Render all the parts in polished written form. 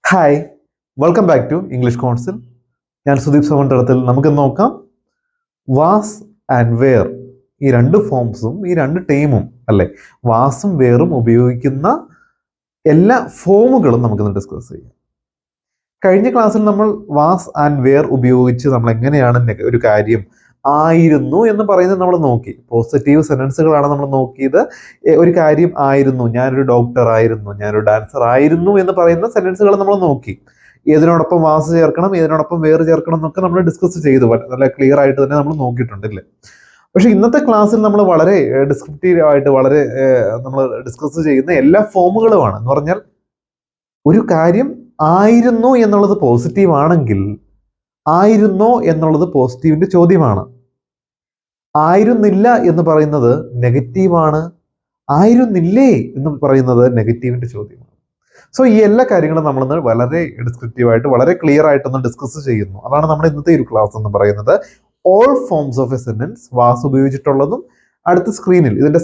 Hi, welcome back to English council. ഞാൻ സുദീപ് തടത്തിൽ. നമുക്ക് നോക്കാം വാസ് ആൻഡ് വേർ, ഈ രണ്ട് ഫോംസും ഈ രണ്ട് ടൈമും അല്ലേ, വാസും വേറും ഉപയോഗിക്കുന്ന എല്ലാ ഫോമുകളും നമുക്കിന്ന് ഡിസ്കസ് ചെയ്യാം. കഴിഞ്ഞ ക്ലാസ്സിൽ നമ്മൾ വാസ് ആൻഡ് വേർ ഉപയോഗിച്ച് നമ്മൾ എങ്ങനെയാണ് ഒരു കാര്യം ആയിരുന്നു എന്ന് പറയുന്നത് നമ്മൾ നോക്കി. പോസിറ്റീവ് സെന്റൻസുകളാണ് നമ്മൾ നോക്കിയത്. ഒരു കാര്യം ആയിരുന്നു, ഞാനൊരു ഡോക്ടർ ആയിരുന്നു, ഞാനൊരു ഡാൻസർ ആയിരുന്നു എന്ന് പറയുന്ന സെന്റൻസുകൾ നമ്മൾ നോക്കി. ഏതിനോടൊപ്പം വാസ് ചേർക്കണം, ഏതിനോടൊപ്പം വേർ ചേർക്കണം എന്നൊക്കെ നമ്മൾ ഡിസ്കസ് ചെയ്തു. നല്ല ക്ലിയർ ആയിട്ട് തന്നെ നമ്മൾ നോക്കിയിട്ടുണ്ടല്ലേ. പക്ഷെ ഇന്നത്തെ ക്ലാസ്സിൽ നമ്മൾ വളരെ ഡിസ്ക്രിപ്റ്റീവ് ആയിട്ട് വളരെ നമ്മൾ ഡിസ്കസ് ചെയ്യുന്ന എല്ലാ ഫോമുകളുമാണ്. എന്ന് പറഞ്ഞാൽ ഒരു കാര്യം ആയിരുന്നു എന്നുള്ളത് പോസിറ്റീവ് ആണെങ്കിൽ ആയിരുന്നോ എന്നുള്ളത് പോസിറ്റീവിന്റെ ചോദ്യമാണ്. ആയിരുന്നില്ല എന്ന് പറയുന്നത് നെഗറ്റീവാണ്. ആയിരുന്നില്ലേ എന്ന് പറയുന്നത് നെഗറ്റീവിന്റെ ചോദ്യമാണ്. സോ ഈ എല്ലാ കാര്യങ്ങളും നമ്മളിന്ന് വളരെ ഡിസ്ക്രിപ്റ്റീവായിട്ട് വളരെ ക്ലിയർ ആയിട്ടൊന്ന് ഡിസ്കസ് ചെയ്യുന്നു. അതാണ് നമ്മുടെ ഇന്നത്തെ ഒരു ക്ലാസ് എന്ന് പറയുന്നത്. All forms of a sentence, was ഉപയോഗിച്ചിട്ടുള്ളതും അടുത്ത സ്ക്രീനിൽ ഇതിന്റെ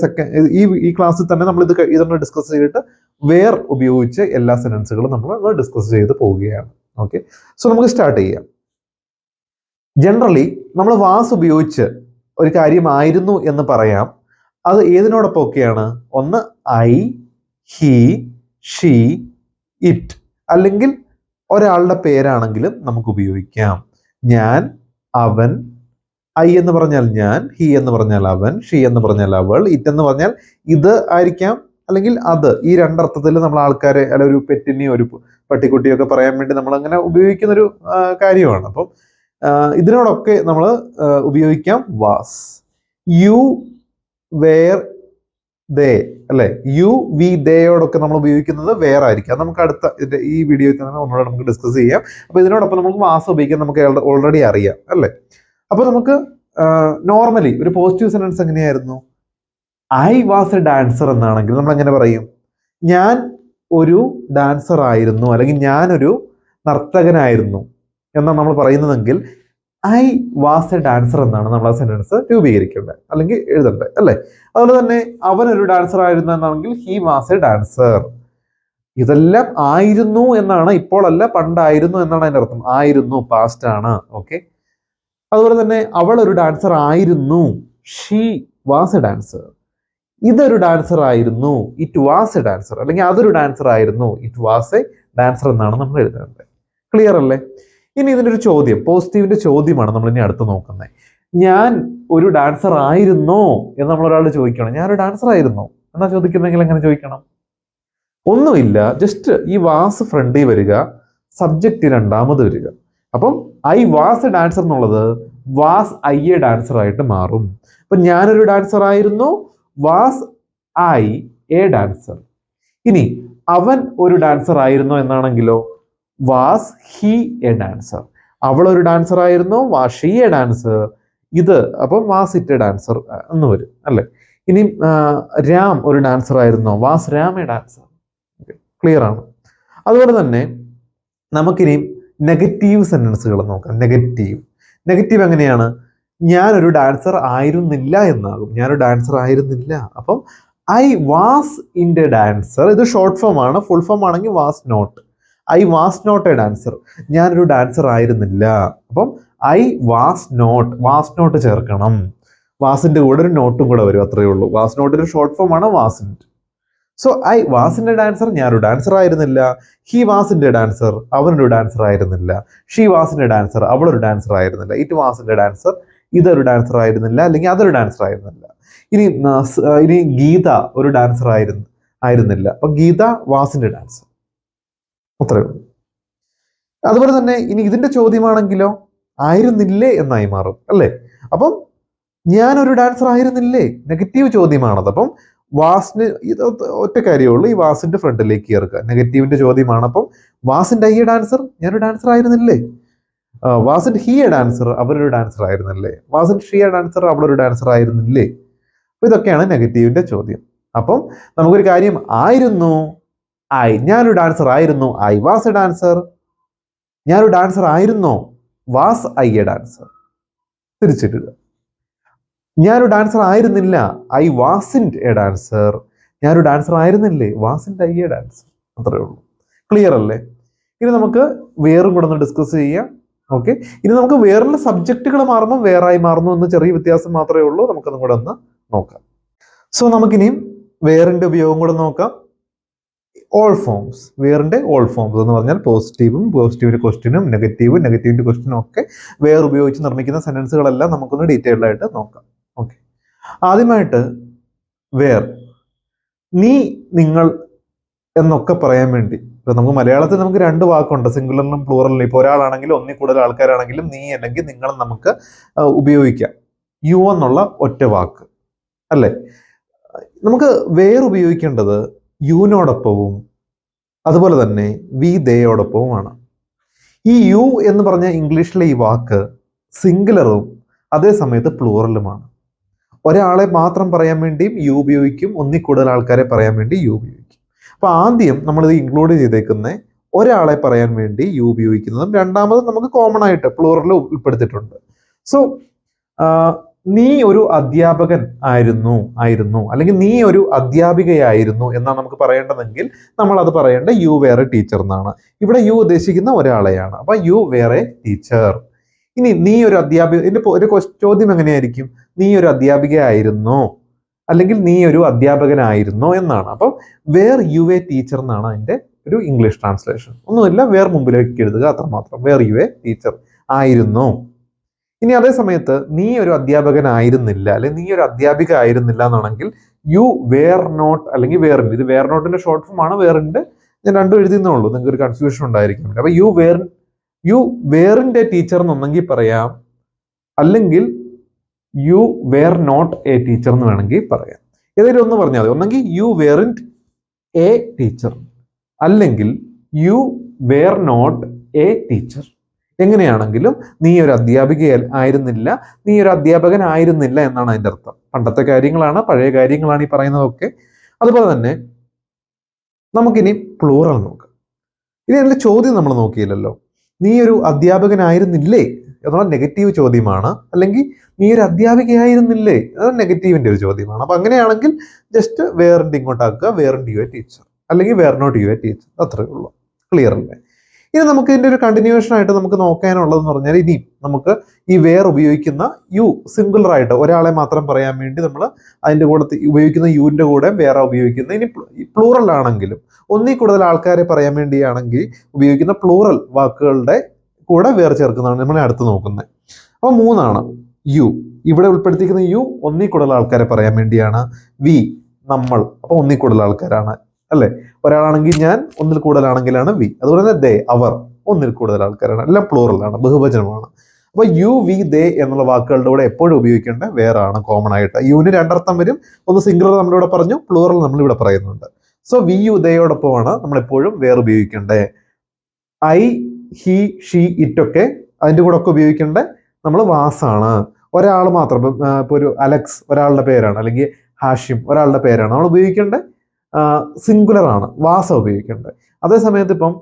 ഈ ക്ലാസ്സിൽ തന്നെ നമ്മൾ ഇതൊന്ന് ഡിസ്കസ് ചെയ്തിട്ട് വേർ ഉപയോഗിച്ച് എല്ലാ സെന്റൻസുകളും നമ്മൾ ഡിസ്കസ് ചെയ്ത് പോവുകയാണ്. ഓക്കെ, സോ നമുക്ക് സ്റ്റാർട്ട് ചെയ്യാം. ജനറലി നമ്മൾ വാസ് ഉപയോഗിച്ച് ഒരു കാര്യമായിരുന്നു എന്ന് പറയാം. അത് ഏതിനോടൊപ്പം ഒക്കെയാണ്? ഒന്ന് ഐ, ഹി, ഷീ, ഇറ്റ്, അല്ലെങ്കിൽ ഒരാളുടെ പേരാണെങ്കിലും നമുക്ക് ഉപയോഗിക്കാം. ഞാൻ, അവൻ. ഐ എന്ന് പറഞ്ഞാൽ ഞാൻ, ഹി എന്ന് പറഞ്ഞാൽ അവൻ, ഷീ എന്ന് പറഞ്ഞാൽ അവൾ, ഇറ്റ് എന്ന് പറഞ്ഞാൽ ഇത് ആയിരിക്കാം, അല്ലെങ്കിൽ അത്. ഈ രണ്ടർത്ഥത്തിൽ നമ്മൾ ആൾക്കാരെ അല്ല ഒരു പെറ്റിനെയോ ഒരു പട്ടിക്കുട്ടിയോ ഒക്കെ പറയാൻ വേണ്ടി നമ്മൾ അങ്ങനെ ഉപയോഗിക്കുന്ന ഒരു കാര്യമാണ്. അപ്പം ഇതിനോടൊക്കെ നമ്മൾ ഉപയോഗിക്കാം വാസ്. യു, വേർ, ദേ അല്ലെ. യു, വി, ദേയോടൊക്കെ നമ്മൾ ഉപയോഗിക്കുന്നത് വേർ ആയിരിക്കാം. നമുക്ക് അടുത്ത ഈ വീഡിയോയിൽ തന്നെ ഒന്നുകൂടെ നമുക്ക് ഡിസ്കസ് ചെയ്യാം. അപ്പൊ ഇതിനോടൊപ്പം നമുക്ക് വാസ് ഉപയോഗിക്കാൻ നമുക്ക് ഓൾറെഡി അറിയാം അല്ലെ. അപ്പൊ നമുക്ക് നോർമലി ഒരു പോസിറ്റീവ് സെന്റൻസ് എങ്ങനെയായിരുന്നു? ഐ വാസ് എ ഡാൻസർ എന്നാണെങ്കിൽ നമ്മൾ എങ്ങനെ പറയും? ഞാൻ ഒരു ഡാൻസർ ആയിരുന്നു, അല്ലെങ്കിൽ ഞാനൊരു നർത്തകനായിരുന്നു എന്നാണ് നമ്മൾ പറയുന്നതെങ്കിൽ ഐ വാസ് എ ഡാൻസർ എന്നാണ് നമ്മൾ ആ സെന്റൻസ് രൂപീകരിക്കേണ്ടത് അല്ലെങ്കിൽ എഴുതേണ്ടത് അല്ലേ. അതുപോലെ തന്നെ അവൻ ഒരു ഡാൻസർ ആയിരുന്നു എന്നാണെങ്കിൽ ഹി വാസ് എ ഡാൻസർ. ഇതെല്ലാം ആയിരുന്നു എന്നാണ്, ഇപ്പോഴല്ല പണ്ടായിരുന്നു എന്നാണ് അതിന്റെ അർത്ഥം. ആയിരുന്നു പാസ്റ്റ് ആണ്. ഓക്കെ, അതുപോലെ തന്നെ അവൾ ഒരു ഡാൻസർ ആയിരുന്നു, ഷീ വാസ് എ ഡാൻസർ. ഇതൊരു ഡാൻസർ ആയിരുന്നു, ഇറ്റ് വാസ് എ ഡാൻസർ. അല്ലെങ്കിൽ അതൊരു ഡാൻസർ ആയിരുന്നു, ഇറ്റ് വാസ് എ ഡാൻസർ എന്നാണ് നമ്മൾ എഴുതേണ്ടത്. ക്ലിയർ അല്ലേ? ഇനി ഇതിന്റെ ഒരു ചോദ്യം, പോസിറ്റീവിന്റെ ചോദ്യമാണ് നമ്മൾ ഇനി അടുത്ത് നോക്കുന്നത്. ഞാൻ ഒരു ഡാൻസർ ആയിരുന്നോ എന്ന് നമ്മൾ ഒരാൾ ചോദിക്കണം. ഞാനൊരു ഡാൻസർ ആയിരുന്നോ എന്നാ ചോദിക്കുന്നെങ്കിൽ എങ്ങനെ ചോദിക്കണം? ഒന്നുമില്ല, ജസ്റ്റ് ഈ വാസ് ഫ്രണ്ടിൽ വരിക, സബ്ജക്റ്റ് രണ്ടാമത് വരിക. അപ്പം ഐ വാസ് എ ഡാൻസർ എന്നുള്ളത് വാസ് ഐ എ ഡാൻസർ ആയിട്ട് മാറും. അപ്പൊ ഞാനൊരു ഡാൻസർ ആയിരുന്നു, വാസ് ഐ എ ഡാൻസർ. ഇനി അവൻ ഒരു ഡാൻസർ ആയിരുന്നോ എന്നാണെങ്കിലോ വാസ് ഹി എ ഡാൻസർ. അവൾ ഒരു ഡാൻസർ ആയിരുന്നോ, വാസ് ഷീ എ ഡാൻസർ. ഇത് അപ്പം വാസ് ഇറ്റ് എ ഡാൻസർ എന്ന് വരും അല്ലെ. ഇനി രാം ഒരു ഡാൻസർ ആയിരുന്നോ, was Ram A dancer. Clear ആണ്. അതുപോലെ തന്നെ നമുക്കിനി നെഗറ്റീവ് സെന്റൻസുകൾ നോക്കാം. നെഗറ്റീവ് എങ്ങനെയാണ്? ഞാനൊരു ഡാൻസർ ആയിരുന്നില്ല എന്നാകും. ഞാനൊരു ഡാൻസർ ആയിരുന്നില്ല. അപ്പം I was in a dancer. ഇത് ഷോർട്ട് ഫോം ആണ്. ഫുൾ ഫോം ആണെങ്കിൽ was not. I was not a dancer. ഞാനൊരു ഡാൻസർ ആയിരുന്നില്ല. അപ്പം ഐ വാസ് നോട്ട് ചേർക്കണം. വാസിന്റെ കൂടെ ഒരു നോട്ടും കൂടെ വരും, അത്രയേ ഉള്ളൂ. വാസ് നോട്ടിന്റെ ഷോർട്ട് ഫോം ആണ് വാസിന്റ്. സോ ഐ വാസിന്റെ ഡാൻസർ, ഞാനൊരു ഡാൻസർ ആയിരുന്നില്ല. ഹി വാസിന്റെ ഡാൻസർ, അവനൊരു ഡാൻസർ ആയിരുന്നില്ല. ഷീ വാസിന്റെ ഡാൻസർ, അവളൊരു ഡാൻസർ ആയിരുന്നില്ല. ഇറ്റ് വാസിന്റെ ഡാൻസർ, ഇതൊരു ഡാൻസർ ആയിരുന്നില്ല, അല്ലെങ്കിൽ അതൊരു ഡാൻസർ ആയിരുന്നില്ല. ഇനി ഗീത ഒരു ഡാൻസർ ആയിരുന്നില്ല. അപ്പൊ ഗീത വാസിന്റെ ഡാൻസർ. അത്രയേ ഉള്ളൂ. അതുപോലെ തന്നെ ഇനി ഇതിന്റെ ചോദ്യമാണെങ്കിലോ ആയിരുന്നില്ലേ എന്നായി മാറും അല്ലേ. അപ്പം ഞാനൊരു ഡാൻസർ ആയിരുന്നില്ലേ, നെഗറ്റീവ് ചോദ്യമാണത്. അപ്പം വാസിന് ഇത് ഒറ്റ കാര്യമുള്ളൂ, ഈ വാസിന്റെ ഫ്രണ്ടിലേക്ക് ചേർക്കുക. നെഗറ്റീവിന്റെ ചോദ്യമാണ്. അപ്പം വാസിന്റെ ഐ എ ഡാൻസർ, ഞാനൊരു ഡാൻസർ ആയിരുന്നില്ലേ. വാസിന്റെ ഹി എ ഡാൻസർ, അവരൊരു ഡാൻസർ ആയിരുന്നില്ലേ. വാസിന്റെ ഷീ എ ഡാൻസർ, അവളൊരു ഡാൻസർ ആയിരുന്നില്ലേ. അപ്പൊ ഇതൊക്കെയാണ് നെഗറ്റീവിന്റെ ചോദ്യം. അപ്പം നമുക്കൊരു കാര്യം ആയിരുന്നു, ഞാനൊരു ഡാൻസർ ആയിരുന്നു, ഐ വാസ് എ ഡാൻസർ. ഞാനൊരു ഡാൻസർ ആയിരുന്നോ, വാസ് ഐ എ ഡാൻസർ. തിരിച്ചിട്ടുക. ഞാനൊരു ഡാൻസർ ആയിരുന്നില്ല, ഐ വാസിന്റ് എ ഡാൻസർ. ഞാനൊരു ഡാൻസർ ആയിരുന്നില്ലേ, വാസിന്റ് ഐ എ ഡാൻസർ. അത്രേ ഉള്ളൂ. ക്ലിയർ അല്ലേ? ഇനി നമുക്ക് വേറും കൂടെ ഒന്ന് ഡിസ്കസ് ചെയ്യാം. ഓക്കെ, ഇനി നമുക്ക് വേറുള്ള സബ്ജക്റ്റുകൾ മാറുമ്പോൾ വേറായി മാറുന്നു എന്ന് ചെറിയ വ്യത്യാസം മാത്രമേ ഉള്ളൂ. നമുക്കതും കൂടെ ഒന്ന് നോക്കാം. സോ നമുക്കിനിയും വേറിന്റെ ഉപയോഗം കൂടെ നോക്കാം. ഓൾ ഫോംസ്, വേറിന്റെ ഓൾ ഫോംസ് എന്ന് പറഞ്ഞാൽ പോസിറ്റീവും, പോസിറ്റീവിന്റെ ക്വസ്റ്റ്യനും, നെഗറ്റീവും, നെഗറ്റീവിന്റെ ക്വസ്റ്റ്യനും ഒക്കെ വേർ ഉപയോഗിച്ച് നിർമ്മിക്കുന്ന സെന്റൻസുകളെല്ലാം നമുക്കൊന്ന് ഡീറ്റെയിൽഡ് ആയിട്ട് നോക്കാം. ഓക്കെ, ആദ്യമായിട്ട് വേർ, നീ, നിങ്ങൾ എന്നൊക്കെ പറയാൻ വേണ്ടി ഇപ്പൊ നമുക്ക് മലയാളത്തിൽ നമുക്ക് രണ്ട് വാക്കുണ്ട്, സിംഗുലറിലും പ്ലൂറലിലും. ഇപ്പൊ ഒരാളാണെങ്കിൽ ഒന്നിൽ കൂടുതൽ ആൾക്കാരാണെങ്കിലും നീ അല്ലെങ്കിൽ നിങ്ങൾ നമുക്ക് ഉപയോഗിക്കാം. യു എന്നുള്ള ഒറ്റ വാക്ക് അല്ലെ. നമുക്ക് വേർ ഉപയോഗിക്കേണ്ടത് യുവിനോടൊപ്പവും അതുപോലെ തന്നെ വി ദേയോടൊപ്പവുമാണ്. ഈ യു എന്ന് പറഞ്ഞ ഇംഗ്ലീഷിലെ ഈ വാക്ക് സിംഗുലറും അതേ സമയത്ത് പ്ലൂറലുമാണ്. ഒരാളെ മാത്രം പറയാൻ വേണ്ടിയും യു ഉപയോഗിക്കും, ഒന്നിൽ കൂടുതൽ ആൾക്കാരെ പറയാൻ വേണ്ടി യു ഉപയോഗിക്കും. അപ്പൊ ആദ്യം നമ്മളിത് ഇൻക്ലൂഡ് ചെയ്തേക്കുന്ന ഒരാളെ പറയാൻ വേണ്ടി യു ഉപയോഗിക്കുന്നതും രണ്ടാമത് നമുക്ക് കോമൺ ആയിട്ട് പ്ലൂറൽ ഉൾപ്പെടുത്തിയിട്ടുണ്ട്. സോ നീ ഒരു അധ്യാപകൻ ആയിരുന്നു അല്ലെങ്കിൽ നീ ഒരു അധ്യാപികയായിരുന്നു എന്നാണ് നമുക്ക് പറയേണ്ടതെങ്കിൽ നമ്മൾ അത് പറയേണ്ട യു വേറെ ടീച്ചർ എന്നാണ്. ഇവിടെ യു ഉദ്ദേശിക്കുന്ന ഒരാളെയാണ്. അപ്പൊ യു വേറെ ടീച്ചർ. ഇനി നീ ഒരു അധ്യാപിക, ഇതിന്റെ ഒരു ചോദ്യം എങ്ങനെയായിരിക്കും? നീ ഒരു അധ്യാപികയായിരുന്നോ അല്ലെങ്കിൽ നീ ഒരു അധ്യാപകനായിരുന്നോ എന്നാണ്. അപ്പം വേർ യു എ ടീച്ചർ എന്നാണ് അതിന്റെ ഒരു ഇംഗ്ലീഷ് ട്രാൻസ്ലേഷൻ. ഒന്നുമില്ല, വേർ മുമ്പിലേക്ക് എഴുതുക, അത്രമാത്രം. വേർ യു എ ടീച്ചർ, ആയിരുന്നു. ഇനി അതേ സമയത്ത് നീ ഒരു അധ്യാപകനായിരുന്നില്ല അല്ലെങ്കിൽ നീ ഒരു അധ്യാപിക ആയിരുന്നില്ല എന്നാണെങ്കിൽ യു വേർ നോട്ട് അല്ലെങ്കിൽ വേറിന്റെ, ഇത് വേർ നോട്ടിന്റെ ഷോർട്ട് ഫോം ആണ്. വേറിന്റെ ഞാൻ രണ്ടും എഴുതുന്നേ ഉള്ളൂ, നിങ്ങൾക്ക് ഒരു കൺഫ്യൂഷൻ ഉണ്ടായിരിക്കും. അപ്പൊ യു വേറിന്റെ ടീച്ചർ എന്നൊന്നെങ്കിൽ പറയാം, അല്ലെങ്കിൽ you were not a teacher എന്ന് വേണമെങ്കിൽ പറയാം. ഏതെങ്കിലും ഒന്ന് പറഞ്ഞാൽ മതി. ഒന്നെങ്കിൽ യു വേറിന്റ് എ ടീച്ചർ അല്ലെങ്കിൽ you were not a teacher. എങ്ങനെയാണെങ്കിലും നീ ഒരു അധ്യാപിക ആയിരുന്നില്ല, നീ ഒരു അധ്യാപകൻ ആയിരുന്നില്ല എന്നാണ് അതിൻ്റെ അർത്ഥം. പണ്ടത്തെ കാര്യങ്ങളാണ്, പഴയ കാര്യങ്ങളാണ് ഈ പറയുന്നതൊക്കെ. അതുപോലെ തന്നെ നമുക്കിനി പ്ലൂറൽ നോക്കാം. ഇനി അതിൻ്റെ ചോദ്യം നമ്മൾ നോക്കിയില്ലല്ലോ. നീ ഒരു അധ്യാപകനായിരുന്നില്ലേ എന്നുള്ള നെഗറ്റീവ് ചോദ്യമാണ്, അല്ലെങ്കിൽ നീ ഒരു അധ്യാപികയായിരുന്നില്ലേ അത് നെഗറ്റീവിന്റെ ഒരു ചോദ്യമാണ്. അപ്പൊ അങ്ങനെയാണെങ്കിൽ ജസ്റ്റ് വേറിന്റെ ഇങ്ങോട്ടാക്കുക, വേറിന്റെ യു എ ടീച്ചർ അല്ലെങ്കിൽ were not you a teacher, അത്രയേ ഉള്ളൂ. ക്ലിയർ അല്ലേ? ഇനി നമുക്ക് ഇതിന്റെ ഒരു കണ്ടിന്യൂഷൻ ആയിട്ട് നമുക്ക് നോക്കാനുള്ളതെന്ന് പറഞ്ഞാൽ, ഇനി നമുക്ക് ഈ വേർ ഉപയോഗിക്കുന്ന യു സിംഗുലർ ആയിട്ട് ഒരാളെ മാത്രം പറയാൻ വേണ്ടി നമ്മൾ അതിന്റെ കൂടെ ഉപയോഗിക്കുന്ന യുവിന്റെ കൂടെ വേറെ ഉപയോഗിക്കുന്ന, ഇനി പ്ലൂറൽ ആണെങ്കിലും ഒന്നിൽ കൂടുതൽ ആൾക്കാരെ പറയാൻ വേണ്ടിയാണെങ്കിൽ ഉപയോഗിക്കുന്ന പ്ലൂറൽ വാക്കുകളുടെ കൂടെ വേർ ചേർക്കുന്നതാണ് നമ്മൾ അടുത്ത് നോക്കുന്നത്. അപ്പൊ 3 യു, ഇവിടെ ഉൾപ്പെടുത്തിയിരിക്കുന്ന യു ഒന്നിൽ കൂടുതൽ ആൾക്കാരെ പറയാൻ വേണ്ടിയാണ്. വി, നമ്മൾ, അപ്പൊ ഒന്നിൽ കൂടുതൽ ആൾക്കാരാണ് അല്ലെ. ഒരാളാണെങ്കിൽ ഞാൻ, ഒന്നിൽ കൂടുതലാണെങ്കിലാണ് വി. അതുപോലെ തന്നെ ദേ, അവർ, ഒന്നിൽ കൂടുതൽ ആൾക്കാരാണ്. എല്ലാം പ്ലൂറലാണ്, ബഹുവചനമാണ്. അപ്പൊ യു, വി, ദേ എന്നുള്ള വാക്കുകളുടെ കൂടെ എപ്പോഴും ഉപയോഗിക്കേണ്ട വേറാണ് കോമൺ ആയിട്ട്. യുവിന് രണ്ടർത്ഥം വരും. ഒന്ന് സിംഗുലർ നമ്മളിവിടെ പറഞ്ഞു, പ്ലൂറൽ നമ്മളിവിടെ പറയുന്നുണ്ട്. സോ വി, യു, ദേയോടൊപ്പമാണ് നമ്മൾ എപ്പോഴും വേർ ഉപയോഗിക്കേണ്ടത്. ഐ, ഹി, ഷീ, ഇറ്റൊക്കെ അതിൻ്റെ കൂടെ ഒക്കെ ഉപയോഗിക്കേണ്ടത് നമ്മൾ വാസാണ്. ഒരാൾ മാത്രം, ഇപ്പൊ ഒരു അലക്സ് ഒരാളുടെ പേരാണ്, അല്ലെങ്കിൽ ഹാഷിം ഒരാളുടെ പേരാണ്, നമ്മൾ ഉപയോഗിക്കേണ്ടത് സിംഗുലർ ആണ്, വാസ ഉപയോഗിക്കേണ്ടത്. അതേ സമയത്ത് ഇപ്പം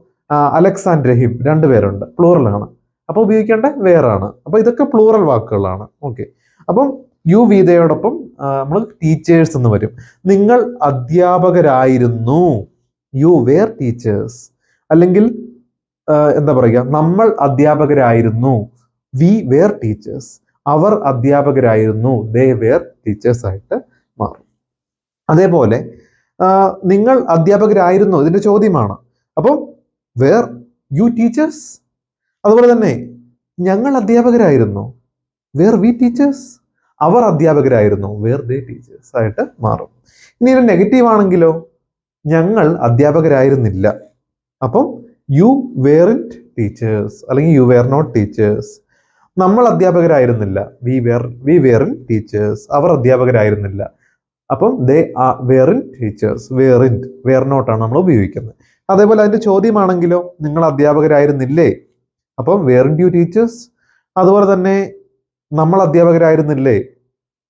അലക്സ് ആൻഡ് രഹീം 2 പേരുണ്ട്, പ്ലൂറലാണ്, അപ്പൊ ഉപയോഗിക്കേണ്ടത് വേറാണ്. അപ്പൊ ഇതൊക്കെ പ്ലൂറൽ വാക്കുകളാണ്. ഓക്കെ, അപ്പം യു വീതയോടൊപ്പം നമ്മൾ ടീച്ചേഴ്സ് എന്ന് വരും. നിങ്ങൾ അധ്യാപകരായിരുന്നു, യു വേർ ടീച്ചേഴ്സ്. അല്ലെങ്കിൽ എന്താ പറയുക, നമ്മൾ അധ്യാപകരായിരുന്നു, വി വേർ ടീച്ചേഴ്സ്. അവർ അധ്യാപകരായിരുന്നു, ദേ വേർ ടീച്ചേഴ്സ് ആയിട്ട് മാറും. അതേപോലെ നിങ്ങൾ അധ്യാപകരായിരുന്നു ഇതിന്റെ ചോദ്യമാണ്, അപ്പം വേർ യു ടീച്ചേഴ്സ്. അതുപോലെ തന്നെ ഞങ്ങൾ അധ്യാപകരായിരുന്നു, വേർ വി ടീച്ചേഴ്സ്. അവർ അധ്യാപകരായിരുന്നു, വേർ ദേ ടീച്ചേഴ്സ് ആയിട്ട് മാറും. ഇനി ഒരു നെഗറ്റീവ് ആണെങ്കിലോ, ഞങ്ങൾ അധ്യാപകരായിരുന്നില്ല, അപ്പം യു വേറിന്റ് ടീച്ചേഴ്സ് അല്ലെങ്കിൽ യു വേർ നോട്ട് ടീച്ചേഴ്സ്. നമ്മൾ അധ്യാപകരായിരുന്നില്ല, വി വേറിൻ ടീച്ചേഴ്സ്. അവർ അധ്യാപകരായിരുന്നില്ല, അപ്പം ദേ വേറിൻ ടീച്ചേഴ്സ്. വേർ നോട്ടാണ് നമ്മൾ ഉപയോഗിക്കുന്നത്. അതേപോലെ അതിന്റെ ചോദ്യമാണെങ്കിലോ, നിങ്ങൾ അധ്യാപകരായിരുന്നില്ലേ, അപ്പം വേറിൻ യു ടീച്ചേഴ്സ്. അതുപോലെ തന്നെ നമ്മൾ അധ്യാപകരായിരുന്നില്ലേ,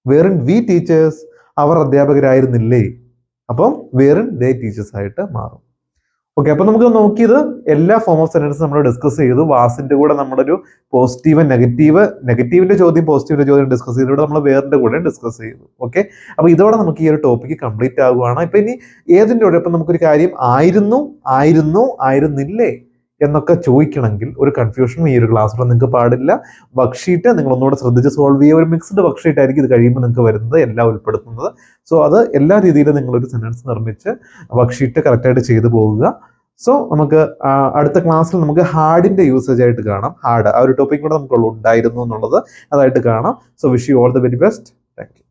വേറിൻ വി ടീച്ചേഴ്സ്. അവർ അധ്യാപകരായിരുന്നില്ലേ, അപ്പം വേറിൻ ദേ ടീച്ചേഴ്സ് ആയിട്ട് മാറും. ഓക്കെ, അപ്പൊ നമുക്ക് നോക്കിയത് എല്ലാ ഫോം ഓഫ് സെന്റൻസ് നമ്മൾ ഡിസ്കസ് ചെയ്തു. വാസിന്റെ കൂടെ നമ്മളൊരു പോസിറ്റീവ് നെഗറ്റീവിന്റെ ചോദ്യം പോസിറ്റീവിന്റെ ചോദ്യം ഡിസ്കസ് ചെയ്തു. ഇവിടെ നമ്മൾ വേറിന്റെ കൂടെ ഡിസ്കസ് ചെയ്തു. ഓക്കെ, അപ്പൊ ഇതോടെ നമുക്ക് ഈ ഒരു ടോപ്പിക്ക് കംപ്ലീറ്റ് ആകുവാണ്. ഇപ്പൊ ഇനി ഏതിന്റെ കൂടെ, ഇപ്പൊ നമുക്കൊരു കാര്യം ആയിരുന്നില്ലേ എന്നൊക്കെ ചോദിക്കണമെങ്കിൽ ഒരു കൺഫ്യൂഷനും ഈ ഒരു ക്ലാസ്സിൽ നിങ്ങൾക്ക് പാടില്ല. വർക്ക്ഷീറ്റ് നിങ്ങൾ ഒന്നുകൂടെ ശ്രദ്ധിച്ച് സോൾവ് ചെയ്യുക. ഒരു മിക്സ്ഡ് വർക്ക്ഷീറ്റ് ആയിരിക്കും ഇത് കഴിയുമ്പോൾ നിങ്ങൾക്ക് വരുന്നത്, എല്ലാം ഉൾപ്പെടുത്തുന്നത്. സോ അത് എല്ലാ രീതിയിലും നിങ്ങളൊരു സെന്റൻസ് നിർമ്മിച്ച് വർക്ക്ഷീറ്റ് കറക്റ്റായിട്ട് ചെയ്തു പോകുക. സോ നമുക്ക് അടുത്ത ക്ലാസ്സിൽ നമുക്ക് ഹാർഡിന്റെ യൂസേജ് ആയിട്ട് കാണാം. ഹാർഡ് ആ ഒരു ടോപ്പിക് കൂടെ നമുക്ക് ഉണ്ടായിരുന്നു എന്നുള്ളത് അതായിട്ട് കാണാം. So wish you all the very best. Thank you.